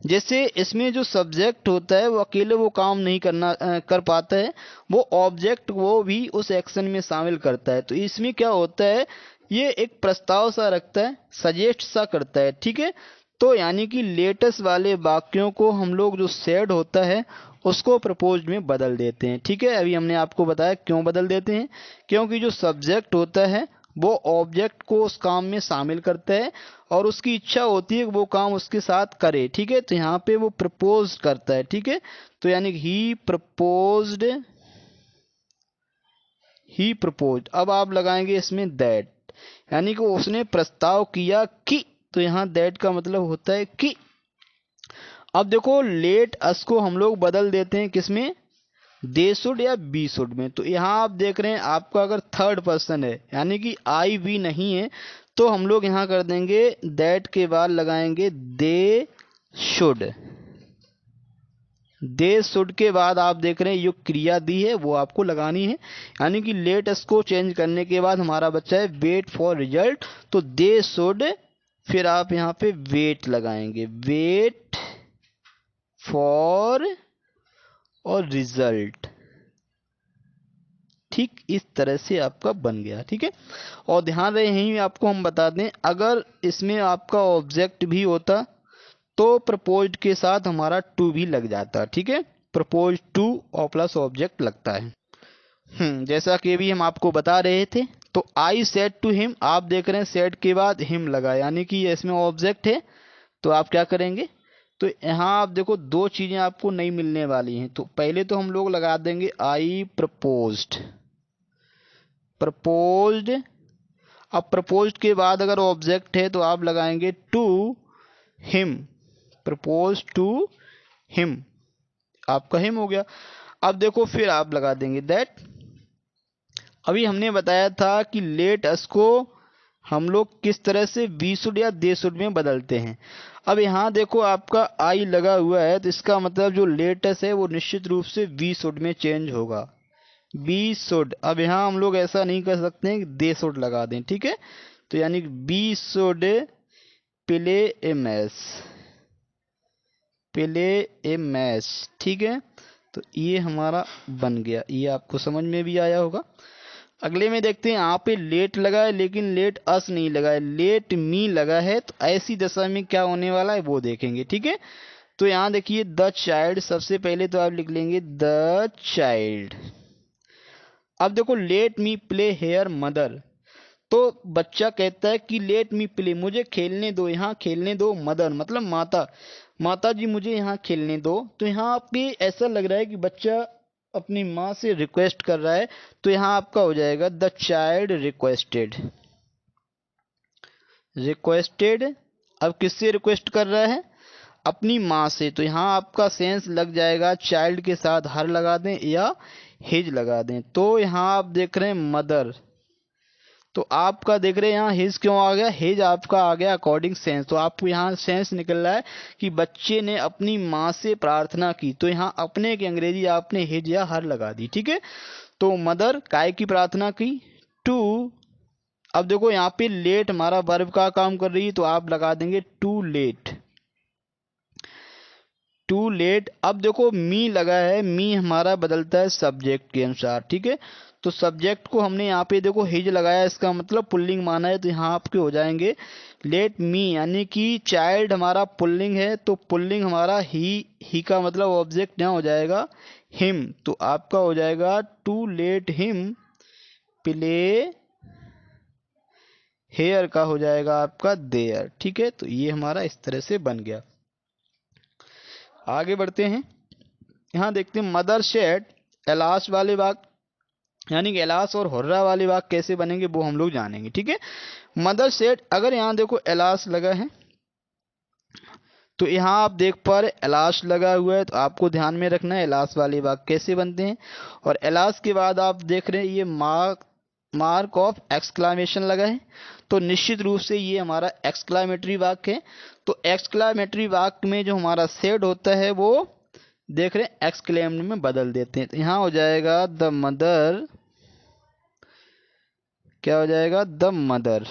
जैसे इसमें जो सब्जेक्ट होता है वो अकेले वो काम नहीं कर पाता है, वो ऑब्जेक्ट वो भी उस एक्शन में शामिल करता है। तो इसमें क्या होता है, ये एक प्रस्ताव सा रखता है, सजेस्ट सा करता है, ठीक है। तो यानी कि लेटेस्ट वाले वाक्यों को हम लोग जो सेड होता है उसको प्रपोज्ड में बदल देते हैं, ठीक है। अभी हमने आपको बताया क्यों बदल देते हैं, क्योंकि जो सब्जेक्ट होता है वो ऑब्जेक्ट को उस काम में शामिल करता है और उसकी इच्छा होती है कि वो काम उसके साथ करे, ठीक है। तो यहाँ पे वो प्रपोज करता है, ठीक है। तो यानी ही प्रपोज्ड। अब आप लगाएंगे इसमें दैट, यानी कि उसने प्रस्ताव किया कि, तो यहाँ दैट का मतलब होता है कि। अब देखो, लेट अस को हम लोग बदल देते हैं किसमें, दे शुड या बी शुड में। तो यहाँ आप देख रहे हैं, आपका अगर थर्ड पर्सन है यानी कि आई वी नहीं है, तो हम लोग यहाँ कर देंगे दैट के बाद लगाएंगे दे शुड। दे शुड के बाद आप देख रहे हैं जो क्रिया दी है वो आपको लगानी है, यानी कि लेट अस को चेंज करने के बाद हमारा बच्चा है वेट फॉर रिजल्ट, तो दे शुड, फिर आप यहाँ पे वेट लगाएंगे, वेट फॉर और रिजल्ट, ठीक इस तरह से आपका बन गया, ठीक है। और ध्यान रहे, यहीं आपको हम बता दें, अगर इसमें आपका ऑब्जेक्ट भी होता तो प्रपोज्ड के साथ हमारा टू भी लग जाता, ठीक है। प्रपोज टू और प्लस ऑब्जेक्ट लगता है। जैसा कि भी हम आपको बता रहे थे, तो आई सेड टू हिम, आप देख रहे हैं सेड के बाद हिम लगा, यानी कि इसमें ऑब्जेक्ट है, तो आप क्या करेंगे, तो यहाँ आप देखो दो चीजें आपको नहीं मिलने वाली हैं। तो पहले तो हम लोग लगा देंगे आई प्रपोज्ड। अब प्रपोज्ड के बाद अगर ऑब्जेक्ट है तो आप लगाएंगे to him, propose to him, आपका हिम हो गया। अब देखो फिर आप लगा देंगे दैट, अभी हमने बताया था कि लेट अस को हम लोग किस तरह से वी शुड या दे शुड में बदलते हैं। अब यहाँ देखो आपका आई लगा हुआ है, तो इसका मतलब जो लेटस है वो निश्चित रूप से वी शुड में चेंज होगा, बी शुड। अब यहाँ हम लोग ऐसा नहीं कर सकते हैं कि दे शुड लगा दें, ठीक है। तो यानी B should play a match, play a match, ठीक है। तो ये हमारा बन गया, ये आपको समझ में भी आया होगा। अगले में देखते हैं, यहाँ पे लेट लगा है लेकिन लेट अस नहीं लगा है, लेट मी लगा है। तो ऐसी दशा में क्या होने वाला है वो देखेंगे, ठीक है। तो यहाँ देखिए द चाइल्ड, सबसे पहले तो आप लिख लेंगे द चाइल्ड। अब देखो let me play her mother, तो बच्चा कहता है कि लेट मी प्ले, मुझे खेलने दो, यहाँ खेलने दो, मदर मतलब माता, माता जी मुझे यहाँ खेलने दो। तो यहाँ पे ऐसा लग रहा है कि बच्चा अपनी माँ से रिक्वेस्ट कर रहा है, तो यहाँ आपका हो जाएगा द चाइल्ड रिक्वेस्टेड, रिक्वेस्टेड। अब किससे रिक्वेस्ट कर रहा है? अपनी माँ से। तो यहाँ आपका सेंस लग जाएगा, चाइल्ड के साथ हर लगा दें या हिज लगा दें। तो यहाँ आप देख रहे हैं मदर, तो आपका देख रहे हैं यहाँ हिज क्यों आ गया, हिज आपका आ गया अकॉर्डिंग सेंस। तो आपको यहाँ सेंस निकल रहा है कि बच्चे ने अपनी माँ से प्रार्थना की, तो यहाँ अपने की अंग्रेजी आपने हिज या हर लगा दी, ठीक है। तो मदर काय की प्रार्थना की, टू। अब देखो यहाँ पे लेट हमारा वर्ब का काम कर रही है, तो आप लगा देंगे टू लेट, टू लेट। अब देखो मी लगा है, मी हमारा बदलता है सब्जेक्ट के अनुसार, ठीक है। तो सब्जेक्ट को हमने यहाँ पे देखो हिज लगाया, इसका मतलब पुल्लिंग माना है, तो यहाँ आपके हो जाएंगे लेट मी, यानी कि चाइल्ड हमारा पुल्लिंग है, तो पुल्लिंग हमारा ही का मतलब ऑब्जेक्ट यहाँ हो जाएगा हिम। तो आपका हो जाएगा to let him play her, का हो जाएगा आपका देयर, ठीक है। तो ये हमारा इस तरह से बन गया। आगे बढ़ते हैं, यहाँ देखते हैं मदर शेड, एलास वाले वाक्य, यानी कि एलास और हुर्रा वाले वाक्य कैसे बनेंगे वो हम लोग जानेंगे, ठीक है। मदर शेड, अगर यहाँ देखो एलास लगा है, तो यहाँ आप देख पा रहे एलास लगा हुआ है, तो आपको ध्यान में रखना है एलास वाले वाक्य कैसे बनते हैं। और एलास के बाद आप देख रहे हैं ये मार्क ऑफ एक्सक्लामेशन लगा है, तो निश्चित रूप से ये हमारा एक्सक्लामेटरी वाक्य है। तो एक्सक्लामेटरी वाक्य में जो हमारा शेड होता है वो देख रहे हैं एक्सक्लेम्ड में बदल देते हैं। तो यहाँ हो जाएगा द मदर, क्या हो जाएगा द मदर,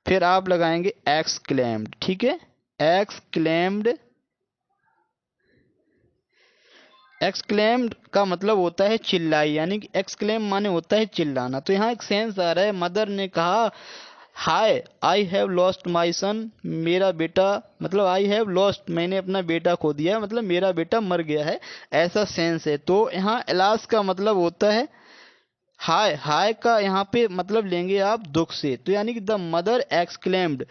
फिर आप लगाएंगे एक्सक्लेम्ड, ठीक है। एक्सक्लेम्ड, एक्सक्लेम्ड का मतलब होता है चिल्लाई, यानी कि एक्सक्लेम माने होता है चिल्लाना। तो यहाँ एक सेंस आ रहा है, मदर ने कहा हाय आई हैव लॉस्ट माई सन, मेरा बेटा, मतलब आई हैव लॉस्ट, मैंने अपना बेटा खो दिया, मतलब मेरा बेटा मर गया है, ऐसा सेंस है। तो यहाँ एलास का मतलब होता है हाय, हाय का यहाँ पे मतलब लेंगे आप दुख से, तो यानी कि द मदर एक्सक्लेम्ड।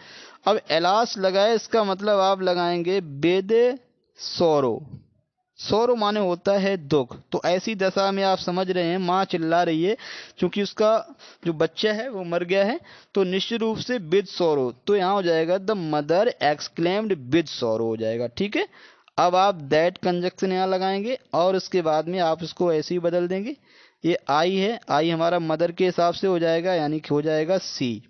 अब एलास लगाए, इसका मतलब आप लगाएंगे बेद सोरो, सोरो माने होता है दुख। तो ऐसी दशा में आप समझ रहे हैं माँ चिल्ला रही है क्योंकि उसका जो बच्चा है वो मर गया है, तो निश्चित रूप से विद सोरो। तो यहाँ हो जाएगा द मदर एक्सक्लेम्ड विद सोरो हो जाएगा, ठीक है। अब आप दैट कंजक्शन यहाँ लगाएंगे और उसके बाद में आप इसको ऐसे ही बदल देंगे। ये आई है, आई हमारा मदर के हिसाब से हो जाएगा, यानी कि हो जाएगा सी,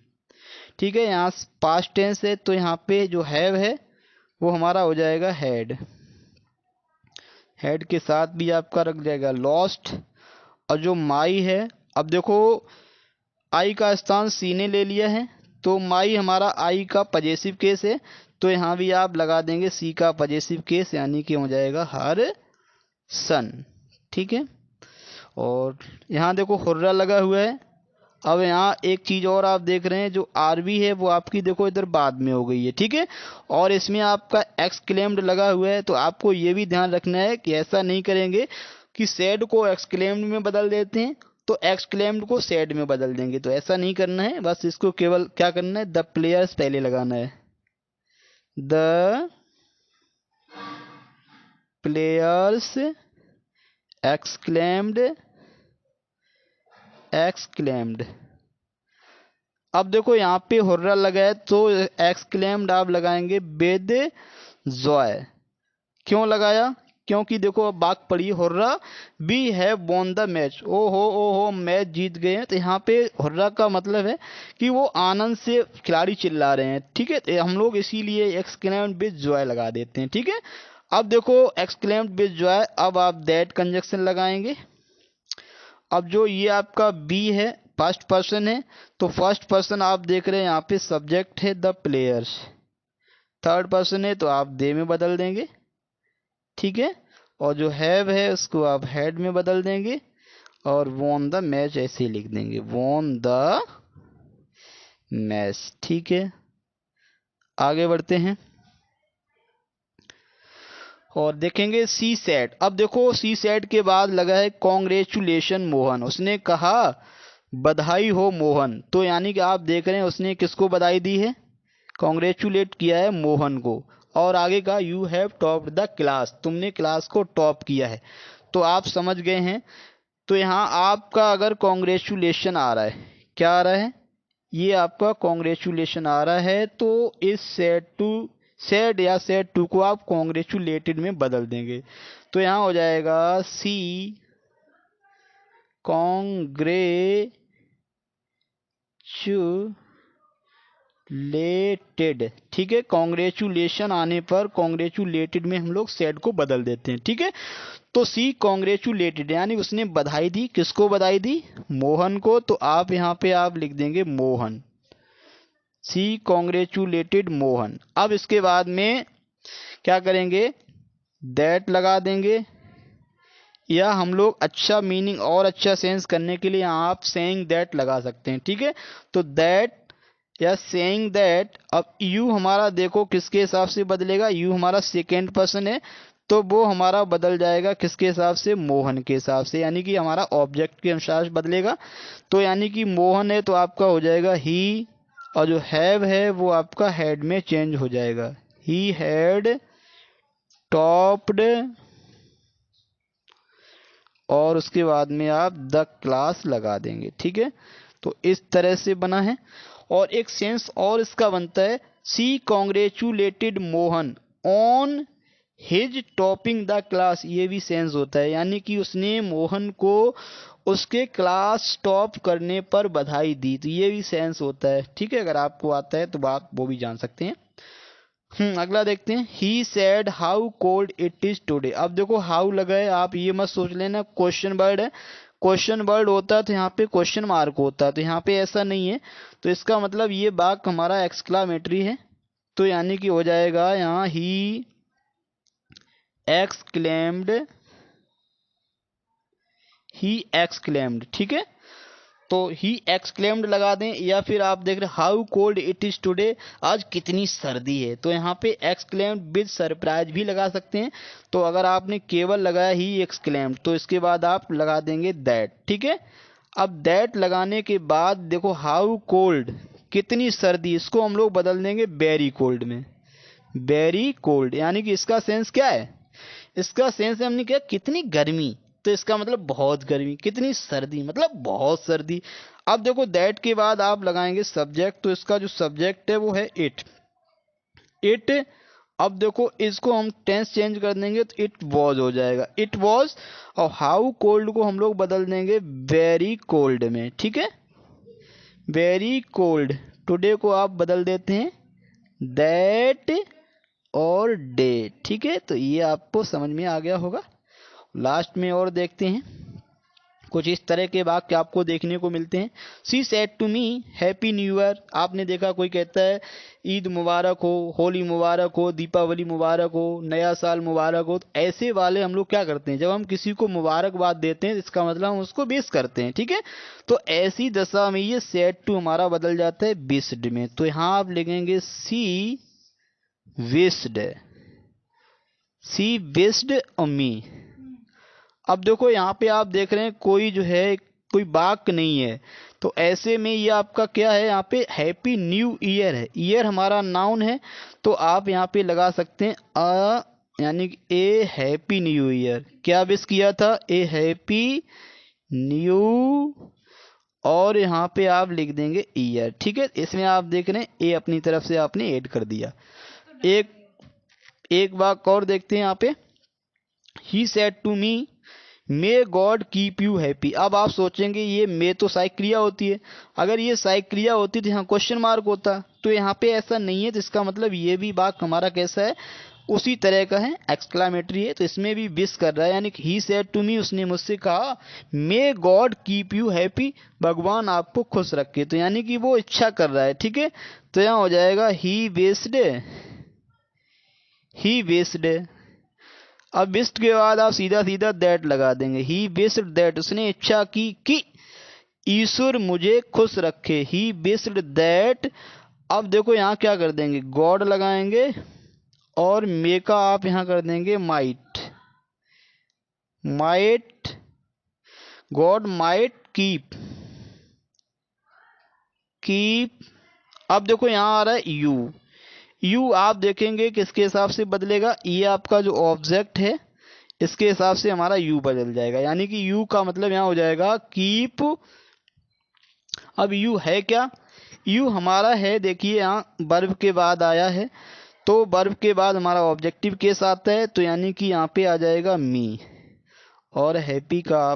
ठीक है। यहाँ पास्ट टेंस है, तो यहाँ पे जो हैव है वो हमारा हो जाएगा हैड, हेड के साथ भी आपका रख जाएगा लॉस्ट। और जो माई है, अब देखो आई का स्थान सी ने ले लिया है, तो माई हमारा आई का पजेसिव केस है, तो यहाँ भी आप लगा देंगे सी का पजेसिव केस, यानी कि हो जाएगा हर सन, ठीक है। और यहाँ देखो हुर्रा लगा हुआ है। अब यहाँ एक चीज और आप देख रहे हैं, जो आरबी है वो आपकी देखो इधर बाद में हो गई है, ठीक है। और इसमें आपका एक्सक्लेम्ड लगा हुआ है, तो आपको ये भी ध्यान रखना है कि ऐसा नहीं करेंगे कि सैड को एक्सक्लेम्ड में बदल देते हैं तो एक्सक्लेम्ड को सैड में बदल देंगे, तो ऐसा नहीं करना है। बस इसको केवल क्या करना है, द प्लेयर्स पहले लगाना है, द प्लेयर्स एक्सक्लेम्ड, एक्सक्लेम्ड। अब देखो यहाँ पे हुर्रा लगा है, तो एक्सक्लेम्ड आप लगाएंगे विद जॉय। क्यों लगाया, क्योंकि देखो अब बात पड़ी hurrah we have won the match, ओ हो मैच जीत गए हैं। तो यहाँ पे हुर्रा का मतलब है कि वो आनंद से खिलाड़ी चिल्ला रहे हैं, ठीक है। तो हम लोग इसीलिए एक्सक्लेम्ड विद जॉय लगा देते हैं, ठीक है। अब देखो एक्सक्लेम्ड विद जॉय, अब आप दैट कंजक्शन लगाएंगे। अब जो ये आपका बी है फर्स्ट पर्सन है, तो फर्स्ट पर्सन आप देख रहे हैं यहाँ पे सब्जेक्ट है द प्लेयर्स, थर्ड पर्सन है तो आप दे में बदल देंगे, ठीक है। और जो हैव है उसको आप हैड में बदल देंगे और वॉन द मैच ऐसे ही लिख देंगे, वॉन द मैच, ठीक है। आगे बढ़ते हैं और देखेंगे सी सेट। अब देखो सी सेट के बाद लगा है कॉन्ग्रेचुलेशन मोहन, उसने कहा बधाई हो मोहन। तो यानी कि आप देख रहे हैं उसने किसको बधाई दी है, कॉन्ग्रेचुलेट किया है मोहन को। और आगे का you have topped the class, तुमने क्लास को टॉप किया है। तो आप समझ गए हैं। तो यहाँ आपका अगर कॉन्ग्रेचुलेशन आ रहा है, क्या आ रहा है, ये आपका कॉन्ग्रेचुलेशन आ रहा है, तो इस सेड टू सेड या सेड टू को आप कॉन्ग्रेचुलेटेड में बदल देंगे। तो यहाँ हो जाएगा सी कॉन्ग्रेचुलेटेड, ठीक है। कॉन्ग्रेचुलेशन आने पर कॉन्ग्रेचुलेटेड में हम लोग सेड को बदल देते हैं, ठीक है। तो सी कॉन्ग्रेचुलेटेड यानी उसने बधाई दी, किसको बधाई दी, मोहन को। तो आप यहाँ पे आप लिख देंगे मोहन, सी कॉन्ग्रेचुलेटेड मोहन। अब इसके बाद में क्या करेंगे, दैट लगा देंगे, या हम लोग अच्छा मीनिंग और अच्छा सेंस करने के लिए यहाँ आप सेइंग दैट लगा सकते हैं, ठीक है। तो दैट या सेइंग दैट, अब यू हमारा देखो किसके हिसाब से बदलेगा, यू हमारा सेकेंड पर्सन है, तो वो हमारा बदल जाएगा किसके हिसाब से, मोहन के हिसाब से, यानी कि हमारा ऑब्जेक्ट के अनुसार बदलेगा। तो यानी कि मोहन है तो आपका हो जाएगा ही, और जो हैव है वो आपका हैड में चेंज हो जाएगा, ही हैड टॉप्ड, और उसके बाद में आप द क्लास लगा देंगे, ठीक है। तो इस तरह से बना है। और एक सेंस और इसका बनता है, see congratulated Mohan on his topping the class, ये भी सेंस होता है, यानी कि उसने मोहन को उसके क्लास टॉप करने पर बधाई दी, तो ये भी सेंस होता है, ठीक है। अगर आपको आता है तो आप वो भी जान सकते हैं। अगला देखते हैं, he said how cold it is today. अब देखो हाउ लगा है, आप ये मत सोच लेना क्वेश्चन वर्ड है, क्वेश्चन वर्ड होता तो यहाँ पे क्वेश्चन मार्क होता, तो यहाँ पे ऐसा नहीं है। तो इसका मतलब ये वाक्य हमारा एक्सक्लामेटरी है, तो यानी कि हो जाएगा यहाँ ही एक्सक्लेम्ड, ही एक्सक्लेम्ड, ठीक है। तो ही एक्सक्लेम्ड लगा दें, या फिर आप देख रहे how cold it is today, आज कितनी सर्दी है, तो यहाँ पे एक्सक्लेम्ड विद सरप्राइज भी लगा सकते हैं। तो अगर आपने केवल लगाया ही एक्सक्लेम्ड, तो इसके बाद आप लगा देंगे दैट, ठीक है। अब दैट लगाने के बाद देखो हाउ कोल्ड, कितनी सर्दी, इसको हम लोग बदल देंगे वेरी कोल्ड में, वेरी कोल्ड, यानी कि इसका सेंस क्या है, इसका सेंस है हमने क्या, कितनी गर्मी, तो इसका मतलब बहुत गर्मी, कितनी सर्दी मतलब बहुत सर्दी। अब देखो दैट के बाद आप लगाएंगे सब्जेक्ट, तो इसका जो सब्जेक्ट है वो है इट, इट। अब देखो इसको हम टेंस चेंज कर देंगे तो इट वॉज हो जाएगा, इट वॉज। और हाउ कोल्ड को हम लोग बदल देंगे वेरी कोल्ड में, ठीक है, वेरी कोल्ड। टुडे को आप बदल देते हैं दैट और डे, ठीक है। तो ये आपको समझ में आ गया होगा। लास्ट में और देखते हैं, कुछ इस तरह के वाक्य आपको देखने को मिलते हैं। She said to me happy new year, आपने देखा कोई कहता है ईद मुबारक हो, होली मुबारक हो, दीपावली मुबारक हो, नया साल मुबारक हो। तो ऐसे वाले हम लोग क्या करते हैं, जब हम किसी को मुबारकबाद देते हैं इसका मतलब हम उसको विश करते हैं, ठीक है। तो ऐसी दशा में ये सेड टू हमारा बदल जाता है विश्ड में। तो यहाँ आप लिखेंगे सी विश्ड, सी विश्ड मी। अब देखो यहाँ पे आप देख रहे हैं कोई जो है कोई वाक्य नहीं है, तो ऐसे में ये आपका क्या है, यहाँ पे हैप्पी न्यू ईयर है, ईयर हमारा नाउन है, तो आप यहाँ पे लगा सकते हैं यानी कि ए हैप्पी न्यू ईयर, क्या विश किया था, ए हैप्पी न्यू, और यहाँ पे आप लिख देंगे ईयर, ठीक है। इसमें आप देख रहे हैं ए अपनी तरफ से आपने ऐड कर दिया। एक एक वाक्य और देखते हैं यहाँ पे, he said to me may God keep you happy. अब आप सोचेंगे ये मे तो सहायक क्रिया होती है, अगर ये सहायक क्रिया होती तो यहाँ क्वेश्चन मार्क होता, तो यहाँ पे ऐसा नहीं है, तो इसका मतलब ये भी वाक्य हमारा कैसा है, उसी तरह का है, एक्सक्लामेटरी है, तो इसमें भी विश कर रहा है, यानी कि ही सेड टू मी, उसने मुझसे कहा, मे गॉड कीप यू हैप्पी, भगवान आपको खुश रखे, तो यानी कि वो इच्छा कर रहा है, ठीक है। तो यहाँ हो जाएगा ही विश्ड, ही विश्ड। अब विश्ड के बाद आप सीधा सीधा दैट लगा देंगे, ही विश्ड दैट, उसने इच्छा की कि ईश्वर मुझे खुश रखे, ही विश्ड दैट। अब देखो यहाँ क्या कर देंगे, गॉड लगाएंगे और मे का आप यहाँ कर देंगे might, might, God might keep, keep. अब देखो यहाँ आ रहा है यू, यू आप देखेंगे किसके हिसाब से बदलेगा, ये आपका जो ऑब्जेक्ट है इसके हिसाब से हमारा यू बदल जाएगा, यानी कि यू का मतलब यहाँ हो जाएगा कीप। अब यू है क्या, यू हमारा है, देखिए यहाँ वर्ब के बाद आया है, तो वर्ब के बाद हमारा ऑब्जेक्टिव केस आता है, तो यानी कि यहाँ पे आ जाएगा मी, और हैप्पी का आप